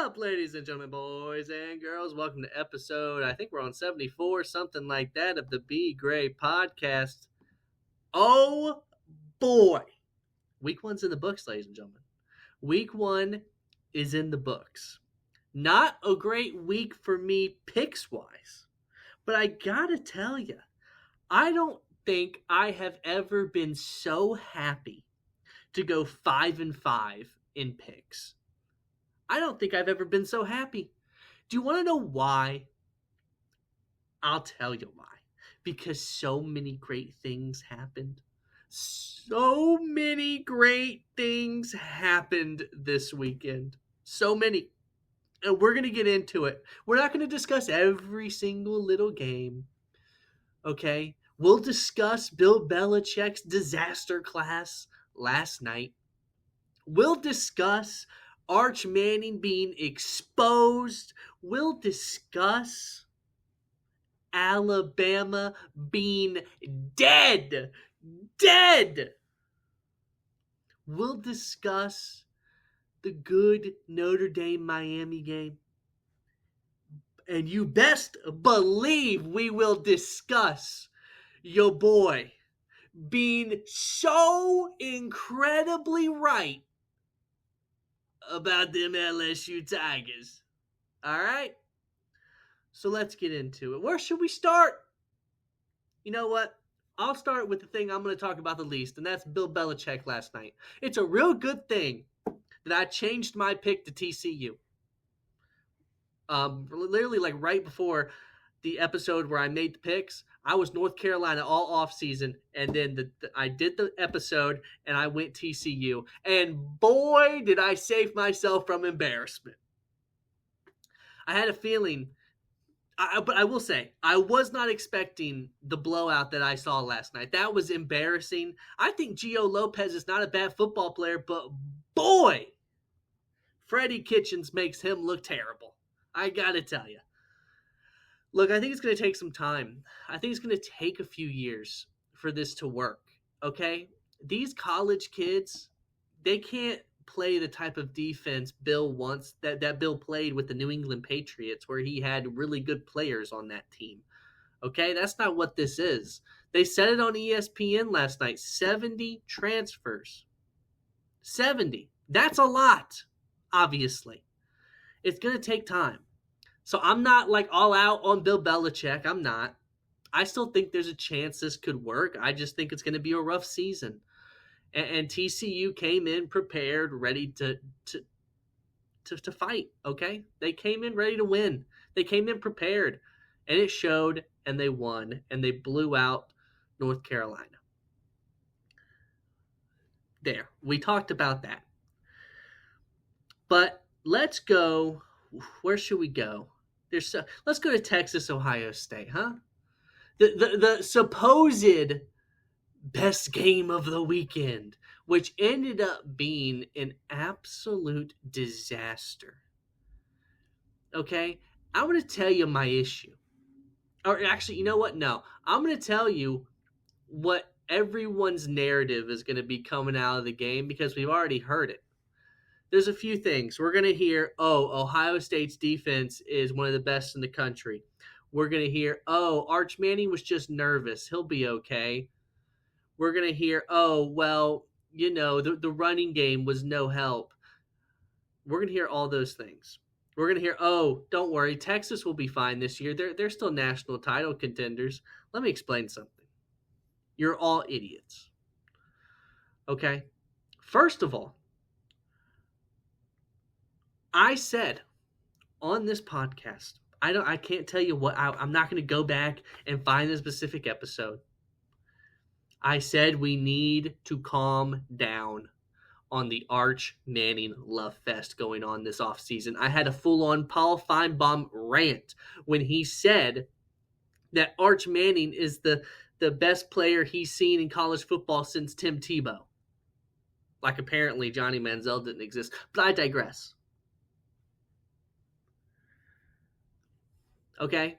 up, ladies and gentlemen, boys and girls? Welcome to episode, I think we're on 74, something like that, of the Be Greyt podcast. Oh, boy. Week one's in the books, ladies and gentlemen. Week one is in the books. Not a great week for me picks-wise, but I gotta tell you, I don't think I have ever been so happy to go 5-5 in picks. I don't think I've ever been so happy. Do you want to know why? I'll tell you why. Because so many great things happened. So many great things happened this weekend. So many. And we're going to get into it. We're not going to discuss every single little game. Okay? We'll discuss Bill Belichick's disaster class last night. We'll discuss Arch Manning being exposed. We'll discuss Alabama being dead. Dead. We'll discuss the good Notre Dame Miami game. And you best believe we will discuss your boy being so incredibly right about them LSU Tigers. All right? So let's get into it. Where should we start? You know what? I'll start with the thing I'm going to talk about the least, and that's Bill Belichick last night. It's a real good thing that I changed my pick to TCU. Literally, like right before the episode where I made the picks, I was North Carolina all off season, and then I did the episode and I went TCU, and boy, did I save myself from embarrassment. I had a feeling, but I will say, I was not expecting the blowout that I saw last night. That was embarrassing. I think Gio Lopez is not a bad football player, but boy, Freddie Kitchens makes him look terrible. I gotta tell you. Look, I think it's going to take some time. I think it's going to take a few years for this to work, okay? These college kids, they can't play the type of defense Bill wants, that Bill played with the New England Patriots, where he had really good players on that team, okay? That's not what this is. They said it on ESPN last night, 70 transfers. 70. That's a lot, obviously. It's going to take time. So I'm not like all out on Bill Belichick. I'm not. I still think there's a chance this could work. I just think it's going to be a rough season. And TCU came in prepared, ready to fight, okay? They came in ready to win. They came in prepared. And it showed, and they won, and they blew out North Carolina. There. We talked about that. But let's go. Where should we go? Let's go to Texas, Ohio State, huh? The supposed best game of the weekend, which ended up being an absolute disaster. Okay? I'm going to tell you my issue. Or actually, you know what? No. I'm going to tell you what everyone's narrative is going to be coming out of the game, because we've already heard it. There's a few things. We're going to hear, Ohio State's defense is one of the best in the country. We're going to hear, Arch Manning was just nervous. He'll be okay. We're going to hear, the running game was no help. We're going to hear all those things. We're going to hear, don't worry, Texas will be fine this year. They're still national title contenders. Let me explain something. You're all idiots. Okay? First of all, I said on this podcast, I can't tell you what, I'm not going to go back and find the specific episode. I said we need to calm down on the Arch Manning love fest going on this offseason. I had a full-on Paul Feinbaum rant when he said that Arch Manning is the best player he's seen in college football since Tim Tebow. Like, apparently Johnny Manziel didn't exist. But I digress. Okay?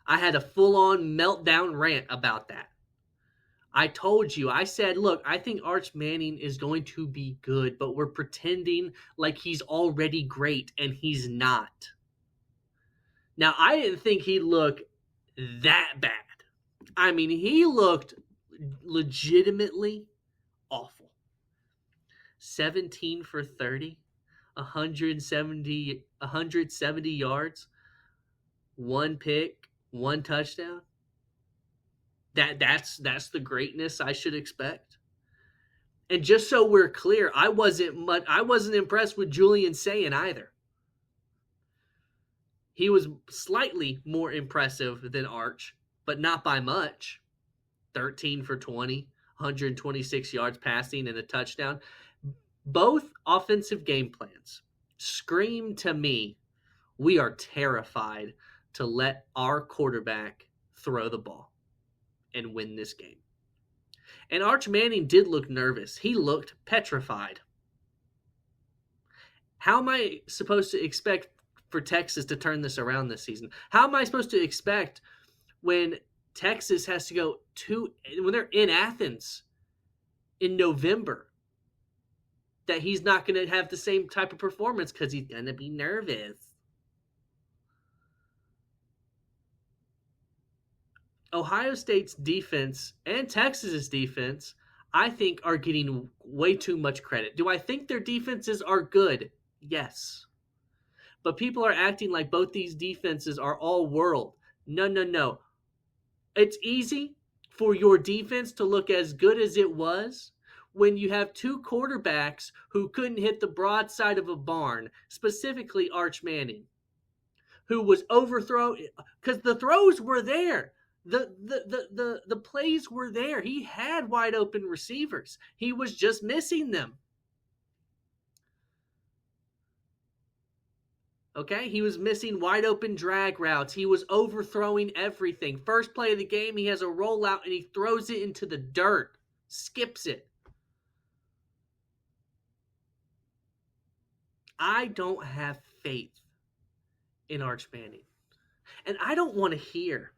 I had a full-on meltdown rant about that. I told you, I said, look, I think Arch Manning is going to be good, but we're pretending like he's already great, and he's not. Now, I didn't think he'd look that bad. I mean, he looked legitimately awful. 17 for 30, 170 yards, one pick, one touchdown. That's the greatness I should expect. And just so we're clear, I wasn't impressed with Julian Sayin either. He was slightly more impressive than Arch, but not by much. 13 for 20, 126 yards passing and a touchdown. Both offensive game plans scream to me, we are terrified to let our quarterback throw the ball and win this game. And Arch Manning did look nervous. He looked petrified. How am I supposed to expect for Texas to turn this around this season? How am I supposed to expect when Texas has to go when they're in Athens in November, that he's not going to have the same type of performance because he's going to be nervous? Ohio State's defense and Texas's defense, I think, are getting way too much credit. Do I think their defenses are good? Yes. But people are acting like both these defenses are all world. No. It's easy for your defense to look as good as it was when you have two quarterbacks who couldn't hit the broadside of a barn, specifically Arch Manning, who was overthrown because the throws were there. The plays were there. He had wide open receivers. He was just missing them. Okay, he was missing wide open drag routes. He was overthrowing everything. First play of the game, he has a rollout and he throws it into the dirt, skips it. I don't have faith in Arch Manning. And I don't want to hear,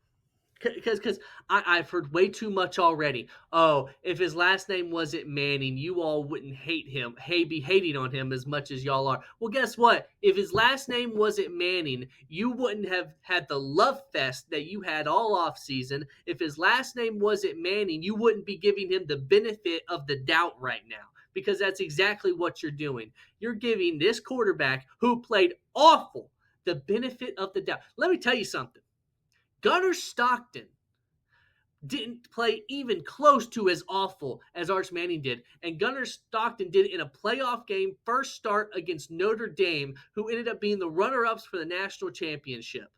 because I've heard way too much already. Oh, if his last name wasn't Manning, you all wouldn't hate him. Be hating on him as much as y'all are. Well, guess what? If his last name wasn't Manning, you wouldn't have had the love fest that you had all off season. If his last name wasn't Manning, you wouldn't be giving him the benefit of the doubt right now, because that's exactly what you're doing. You're giving this quarterback who played awful the benefit of the doubt. Let me tell you something. Gunnar Stockton didn't play even close to as awful as Arch Manning did. And Gunnar Stockton did it in a playoff game, first start against Notre Dame, who ended up being the runner-ups for the national championship.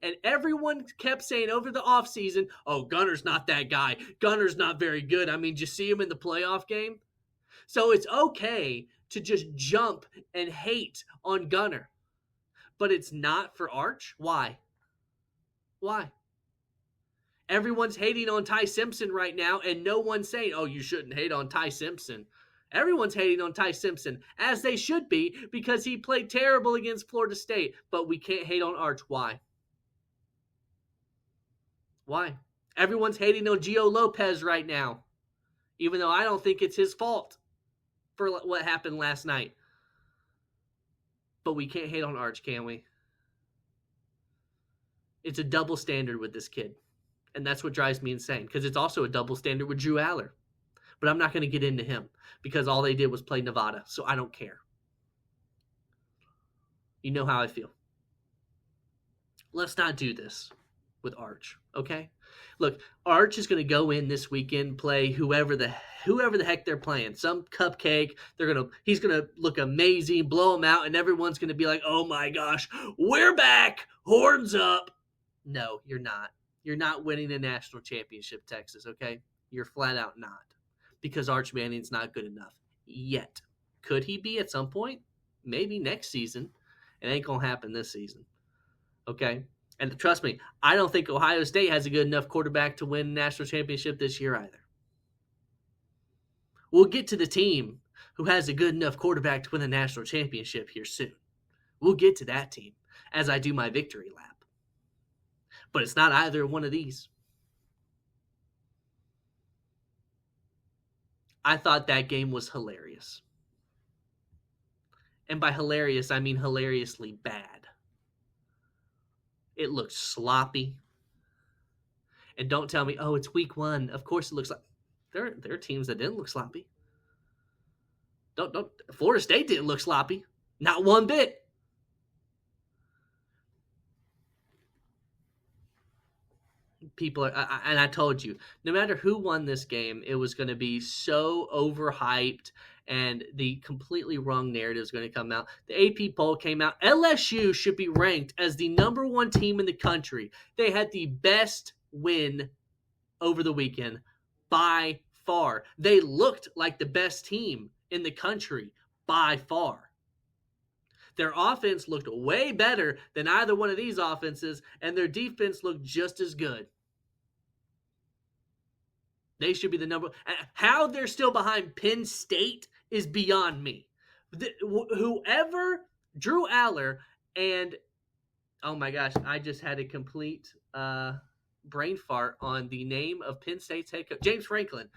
And everyone kept saying over the offseason, oh, Gunnar's not that guy. Gunnar's not very good. I mean, did you see him in the playoff game? So it's okay to just jump and hate on Gunnar. But it's not for Arch? Why? Everyone's hating on Ty Simpson right now, and no one's saying, oh, you shouldn't hate on Ty Simpson. Everyone's hating on Ty Simpson, as they should be, because he played terrible against Florida State. But we can't hate on Arch. Why? Everyone's hating on Gio Lopez right now, even though I don't think it's his fault for what happened last night. But we can't hate on Arch, can we? It's a double standard with this kid. And that's what drives me insane, because it's also a double standard with Drew Aller. But I'm not going to get into him, because all they did was play Nevada, so I don't care. You know how I feel. Let's not do this with Arch, okay? Look, Arch is going to go in this weekend, play whoever the heck they're playing, some cupcake. He's going to look amazing, blow them out, and everyone's going to be like, oh my gosh, we're back, horns up. No, you're not. You're not winning a national championship, Texas, okay? You're flat out not. Because Arch Manning's not good enough yet. Could he be at some point? Maybe next season. It ain't going to happen this season, okay? And trust me, I don't think Ohio State has a good enough quarterback to win a national championship this year either. We'll get to the team who has a good enough quarterback to win a national championship here soon. We'll get to that team as I do my victory lap. But it's not either one of these. I thought that game was hilarious. And by hilarious, I mean hilariously bad. It looked sloppy. And don't tell me, oh, it's week 1. Of course it looks like there are teams that didn't look sloppy. Don't Florida State didn't look sloppy. Not one bit. People are, and I told you, no matter who won this game, it was going to be so overhyped and the completely wrong narrative is going to come out. The AP poll came out. LSU should be ranked as the number 1 team in the country. They had the best win over the weekend by far. They looked like the best team in the country by far. Their offense looked way better than either one of these offenses, and their defense looked just as good. They should be the number. How they're still behind Penn State is beyond me. Whoever, Drew Aller, and oh my gosh, I just had a complete brain fart on the name of Penn State's head coach, James Franklin.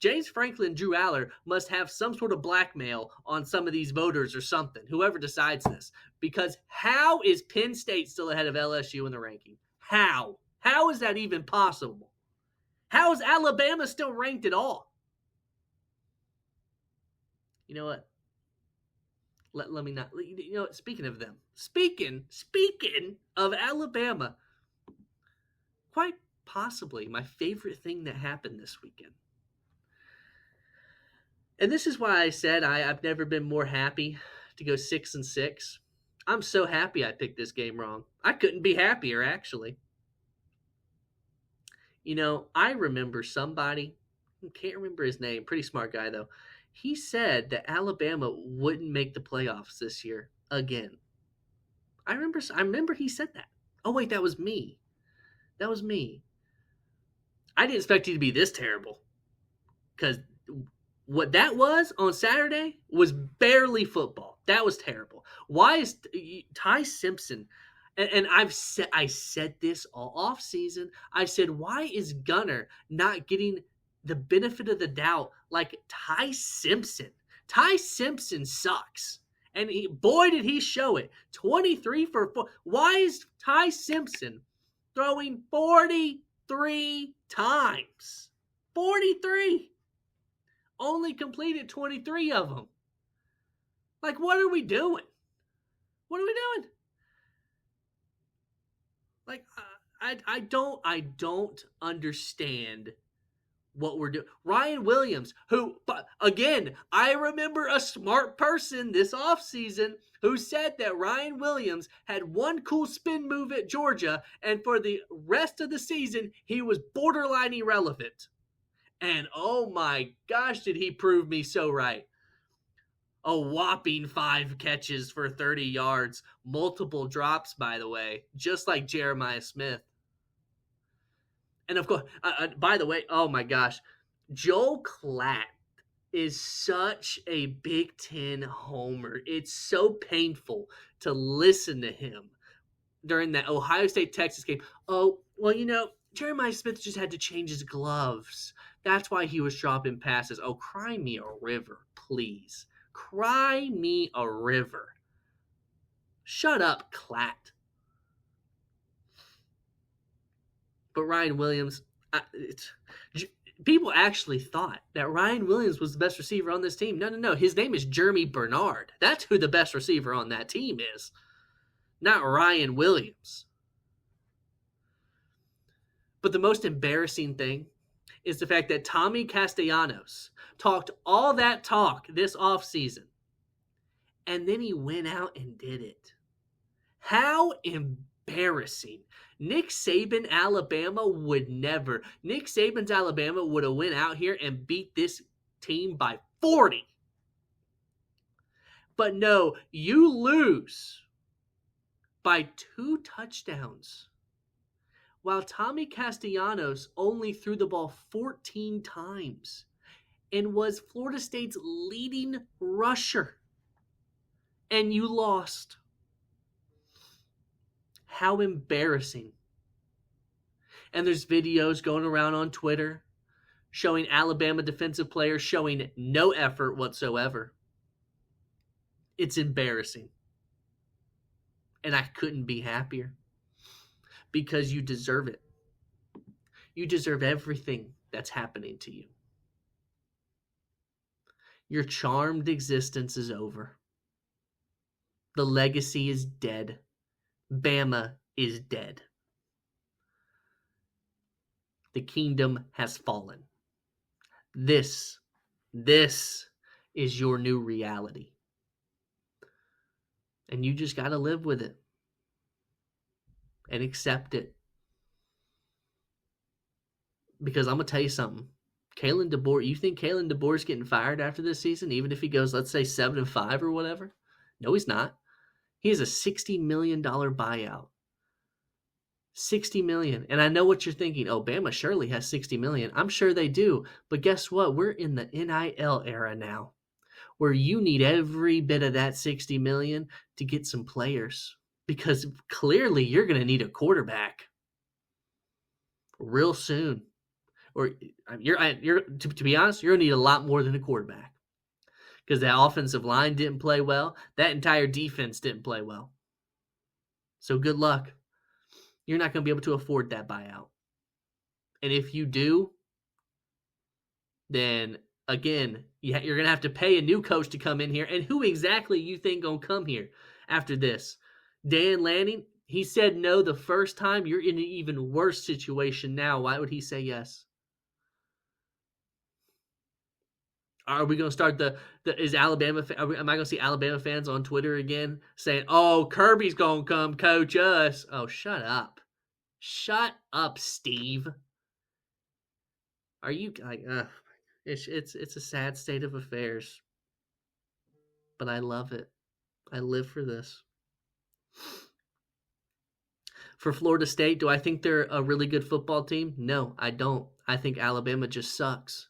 James Franklin, Drew Aller must have some sort of blackmail on some of these voters or something, whoever decides this. Because how is Penn State still ahead of LSU in the ranking? How? How is that even possible? How is Alabama still ranked at all? You know what? Let me not. You know what? Speaking of them, speaking of Alabama, quite possibly my favorite thing that happened this weekend. And this is why I said I've never been more happy to go 6-6. I'm so happy I picked this game wrong. I couldn't be happier, actually. You know, I remember somebody, can't remember his name, pretty smart guy though. He said that Alabama wouldn't make the playoffs this year again. I remember he said that. Oh wait, that was me. I didn't expect you to be this terrible. Because what that was on Saturday was barely football. That was terrible. Why is Ty Simpson? And I said this all off season. I said, why is Gunner not getting the benefit of the doubt like Ty Simpson? Ty Simpson sucks. And boy, did he show it. 23 for 4. Why is Ty Simpson throwing 43 times? 43. Only completed 23 of them. Like, what are we doing? Like, I don't understand what we're doing. Ryan Williams, who, again, I remember a smart person this offseason who said that Ryan Williams had one cool spin move at Georgia, and for the rest of the season, he was borderline irrelevant. And oh my gosh, did he prove me so right. A whopping 5 catches for 30 yards. Multiple drops, by the way, just like Jeremiah Smith. And of course, by the way, oh my gosh, Joel Klatt is such a Big Ten homer. It's so painful to listen to him during that Ohio State-Texas game. Oh, well, you know, Jeremiah Smith just had to change his gloves. That's why he was dropping passes. Oh, cry me a river, please. Cry me a river. Shut up, Klatt. But Ryan Williams, people actually thought that Ryan Williams was the best receiver on this team. No. His name is Jeremy Bernard. That's who the best receiver on that team is, not Ryan Williams. But the most embarrassing thing is the fact that Tommy Castellanos talked all that talk this offseason, and then he went out and did it. How embarrassing. Nick Saban's Alabama would never. Nick Saban's Alabama would have went out here and beat this team by 40. But no, you lose by 2 touchdowns. While Tommy Castellanos only threw the ball 14 times and was Florida State's leading rusher. And you lost. How embarrassing. And there's videos going around on Twitter showing Alabama defensive players showing no effort whatsoever. It's embarrassing. And I couldn't be happier because you deserve it. You deserve everything that's happening to you. Your charmed existence is over. The legacy is dead. Bama is dead. The kingdom has fallen. This is your new reality. And you just got to live with it and accept it. Because I'm going to tell you something. Kalen DeBoer, you think Kalen DeBoer's getting fired after this season, even if he goes, let's say, 7-5 or whatever? No, he's not. He has a $60 million buyout. $60 million. And I know what you're thinking. Oh, Bama surely has $60 million. I'm sure they do. But guess what? We're in the NIL era now, where you need every bit of that $60 million to get some players. Because clearly you're going to need a quarterback real soon. Or you're to be honest, you're going to need a lot more than a quarterback. Because that offensive line didn't play well. That entire defense didn't play well. So good luck. You're not going to be able to afford that buyout. And if you do, then again, you're going to have to pay a new coach to come in here. And who exactly you think going to come here after this? Dan Lanning, he said no the first time. You're in an even worse situation now. Why would he say yes? Are we going to start is Alabama? Am I going to see Alabama fans on Twitter again saying, "Oh, Kirby's going to come coach us"? Oh, shut up! Shut up, Steve. Are you like? It's a sad state of affairs, but I love it. I live for this. For Florida State, do I think they're a really good football team? No, I don't. I think Alabama just sucks.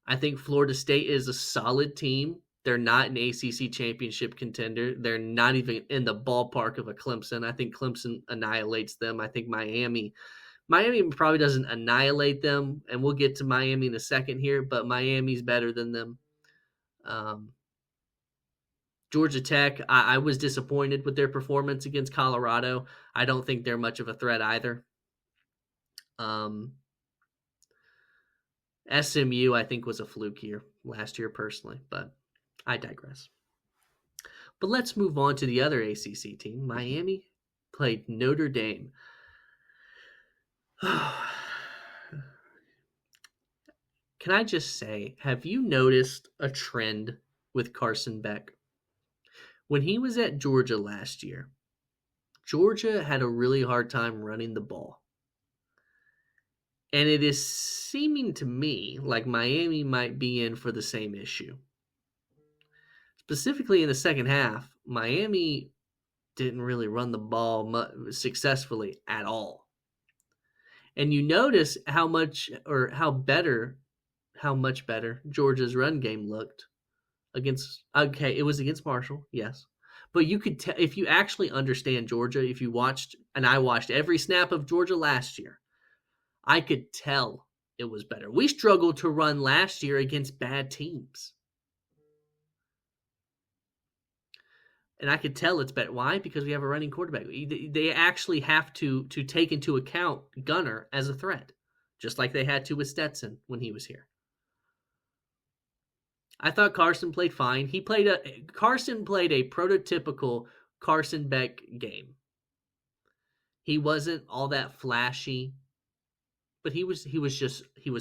I think Florida State is a solid team. They're not an ACC championship contender. They're not even in the ballpark of a Clemson. I think Clemson annihilates them. I think Miami probably doesn't annihilate them, and we'll get to Miami in a second here, but Miami's better than them. Georgia Tech, I was disappointed with their performance against Colorado. I don't think they're much of a threat either. SMU, I think, was a fluke here last year personally, but I digress. But let's move on to the other ACC team. Miami played Notre Dame. Can I just say, have you noticed a trend with Carson Beck? When he was at Georgia last year, Georgia had a really hard time running the ball. And it is seeming to me like Miami might be in for the same issue. Specifically in the second half, Miami didn't really run the ball successfully at all. And you notice how much better Georgia's run game looked against. Okay, it was against Marshall, yes. But you could tell, if you actually understand Georgia, if you watched, and I watched every snap of Georgia last year, I could tell it was better. We struggled to run last year against bad teams. And I could tell it's better. Why? Because we have a running quarterback. They actually have to take into account Gunner as a threat, just like they had to with Stetson when he was here. I thought Carson played fine. Carson played a prototypical Carson Beck game. He wasn't all that flashy, but he was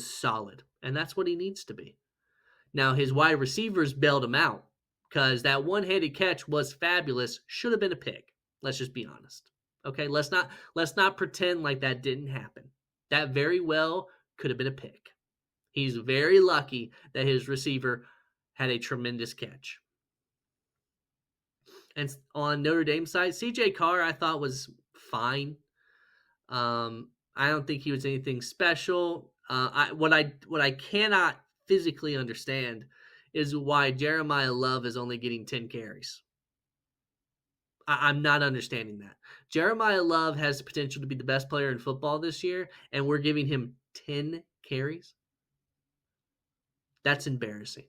solid, and that's what he needs to be. Now his wide receivers bailed him out because that one-handed catch was fabulous. Should have been a pick. Let's just be honest. Okay, let's not pretend like that didn't happen. That very well could have been a pick. He's very lucky that his receiver had a tremendous catch. And on Notre Dame side, CJ Carr I thought was fine. I don't think he was anything special. What I cannot physically understand is why Jeremiah Love is only getting 10 carries. I'm not understanding that. Jeremiah Love has the potential to be the best player in football this year, and we're giving him 10 carries. That's embarrassing.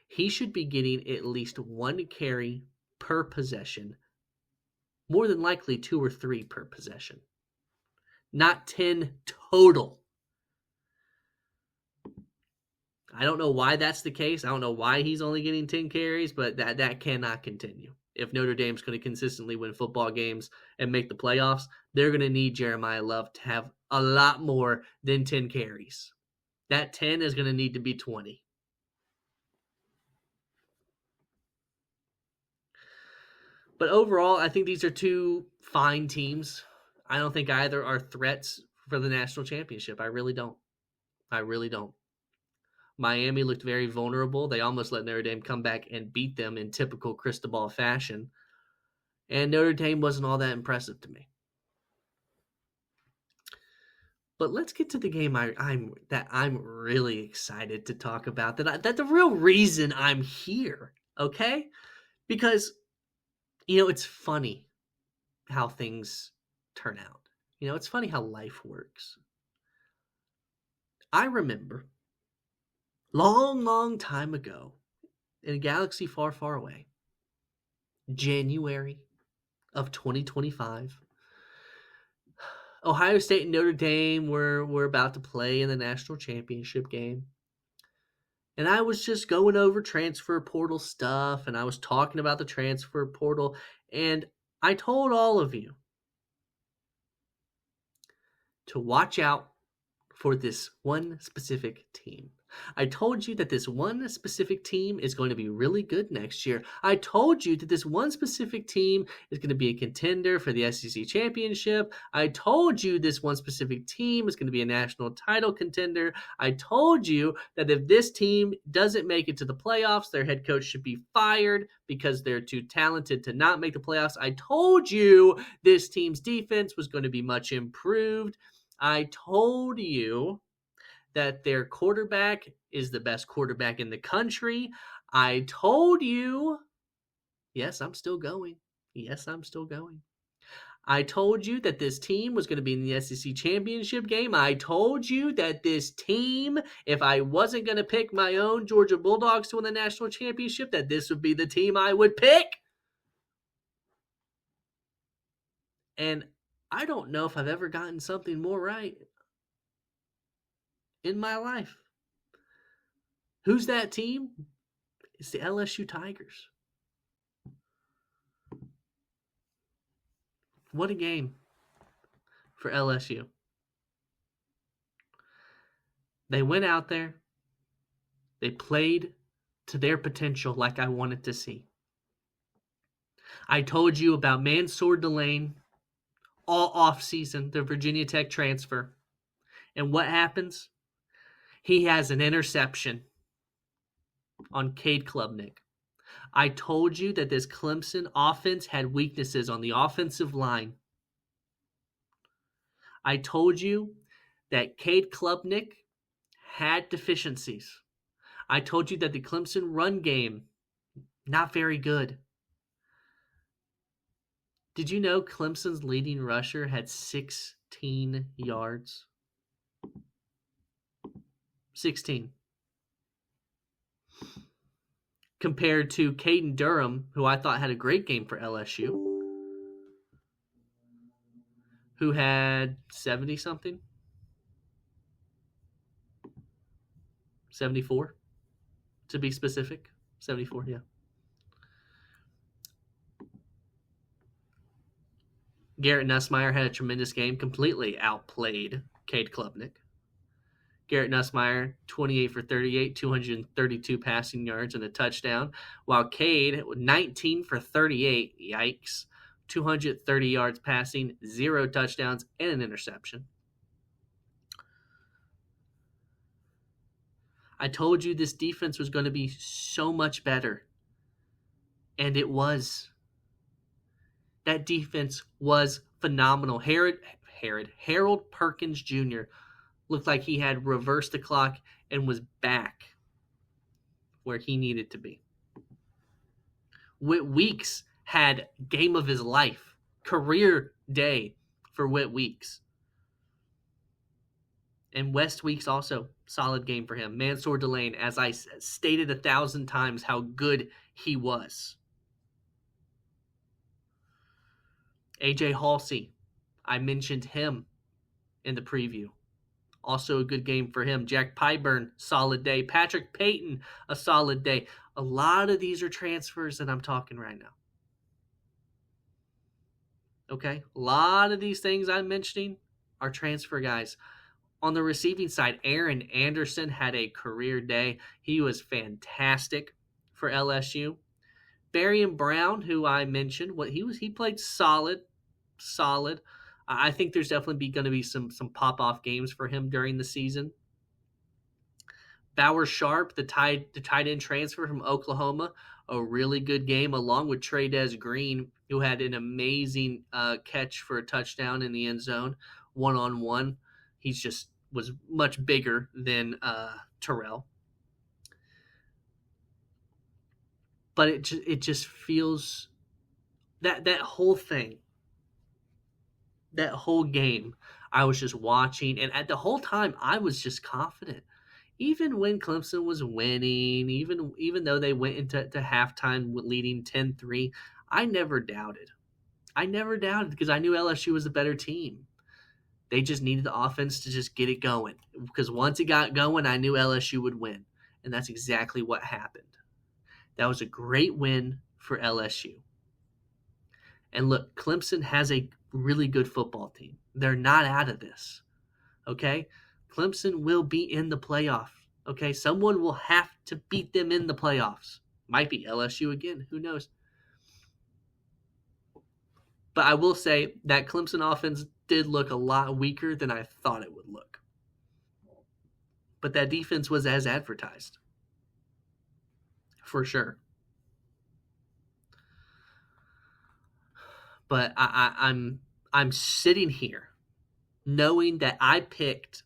He should be getting at least 1 carry per possession, more than likely 2 or 3 per possession, not 10 total. I don't know why that's the case. I don't know why he's only getting 10 carries, but that cannot continue. If Notre Dame's going to consistently win football games and make the playoffs, they're going to need Jeremiah Love to have a lot more than 10 carries. That 10 is going to need to be 20. But overall, I think these are 2 fine teams. I don't think either are threats for the national championship. I really don't. Miami looked very vulnerable. They almost let Notre Dame come back and beat them in typical Cristobal fashion. And Notre Dame wasn't all that impressive to me. But let's get to the game I'm really excited to talk about. That the real reason I'm here, okay? Because it's funny how things turn out. It's funny how life works. I remember long time ago in a galaxy far, far away, January of 2025, Ohio State and Notre Dame were about to play in the national championship game. And I was just going over transfer portal stuff, and I was talking about the transfer portal, and I told all of you to watch out for this one specific team. I told you that this one specific team is going to be really good next year. I told you that this one specific team is going to be a contender for the SEC championship. I told you this one specific team is going to be a national title contender. I told you that if this team doesn't make it to the playoffs, their head coach should be fired because they're too talented to not make the playoffs. I told you this team's defense was going to be much improved. I told you that their quarterback is the best quarterback in the country. I told you, yes, I'm still going. I told you that this team was going to be in the SEC championship game. I told you that this team, if I wasn't going to pick my own Georgia Bulldogs to win the national championship, that this would be the team I would pick. And I don't know if I've ever gotten something more right in my life. Who's that team? It's the LSU Tigers. What a game for LSU. They went out there. They played to their potential like I wanted to see. I told you about Mansour Delane all offseason, the Virginia Tech transfer. And what happens? He has an interception on Cade Klubnik. I told you that this Clemson offense had weaknesses on the offensive line. I told you that Cade Klubnik had deficiencies. I told you that the Clemson run game, not very good. Did you know Clemson's leading rusher had 16 yards? 16. Compared to Caden Durham, who I thought had a great game for LSU, who had 70-something? 74, to be specific. 74, yeah. Garrett Nussmeier had a tremendous game, completely outplayed Cade Klubnik. Garrett Nussmeier, 28 for 38, 232 passing yards and a touchdown, while Cade, 19 for 38, yikes, 230 yards passing, 0 touchdowns, and an interception. I told you this defense was going to be so much better, and it was. That defense was phenomenal. Harold Perkins Jr. looked like he had reversed the clock and was back where he needed to be. Whit Weeks had game of his life, career day for Whit Weeks. And West Week's also solid game for him. Mansour Delane, as I stated 1,000 times how good he was. AJ Halsey, I mentioned him in the preview. Also a good game for him. Jack Pyburn, solid day. Patrick Payton, a solid day. A lot of these are transfers that I'm talking right now. Okay? A lot of these things I'm mentioning are transfer guys. On the receiving side, Aaron Anderson had a career day. He was fantastic for LSU. Barian Brown, who I mentioned, he played solid. I think there's definitely going to be some pop off games for him during the season. Bauer Sharp, the tight end transfer from Oklahoma, a really good game, along with Trey'Dez Green, who had an amazing catch for a touchdown in the end zone, 1-on-1. He's just was much bigger than Terrell. But it just feels that whole thing, that whole game, I was just watching, and at the whole time I was just confident. Even when Clemson was winning, even though they went into halftime leading 10-3, I never doubted. Because I knew LSU was the better team. They just needed the offense to just get it going. Because once it got going, I knew LSU would win. And that's exactly what happened. That was a great win for LSU. And look, Clemson has a really good football team. They're not out of this. Okay? Clemson will be in the playoff. Okay? Someone will have to beat them in the playoffs. Might be LSU again. Who knows? But I will say that Clemson offense did look a lot weaker than I thought it would look. But that defense was as advertised. For sure. But I'm sitting here knowing that I picked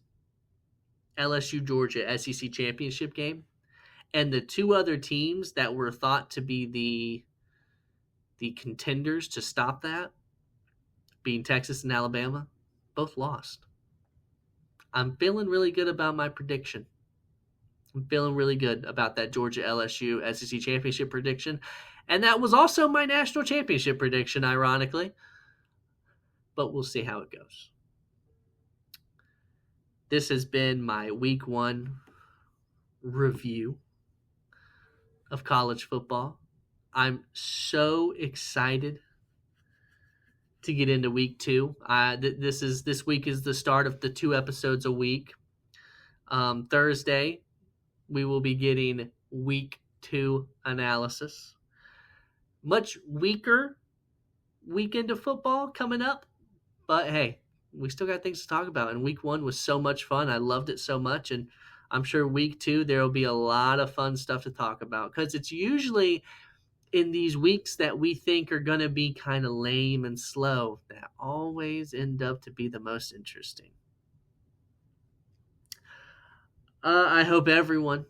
LSU Georgia SEC championship game, and the two other teams that were thought to be the contenders to stop that, being Texas and Alabama, both lost. I'm feeling really good about my prediction. I'm feeling really good about that Georgia LSU SEC championship prediction. And that was also my national championship prediction, ironically. But we'll see how it goes. This has been my week 1 review of college football. I'm so excited to get into week 2. This week is the start of the 2 episodes a week. Thursday, we will be getting week 2 analysis. Much weaker weekend of football coming up, but hey, we still got things to talk about. And week 1 was so much fun. I loved it so much, and I'm sure week 2 there will be a lot of fun stuff to talk about, because it's usually in these weeks that we think are going to be kind of lame and slow that always end up to be the most interesting. I hope everyone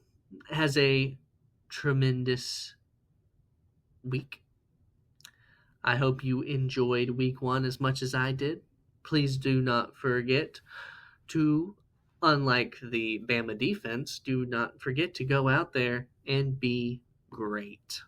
has a tremendous week. I hope you enjoyed week 1 as much as I did. Please do not forget to, unlike the Bama defense, do not forget to go out there and be great.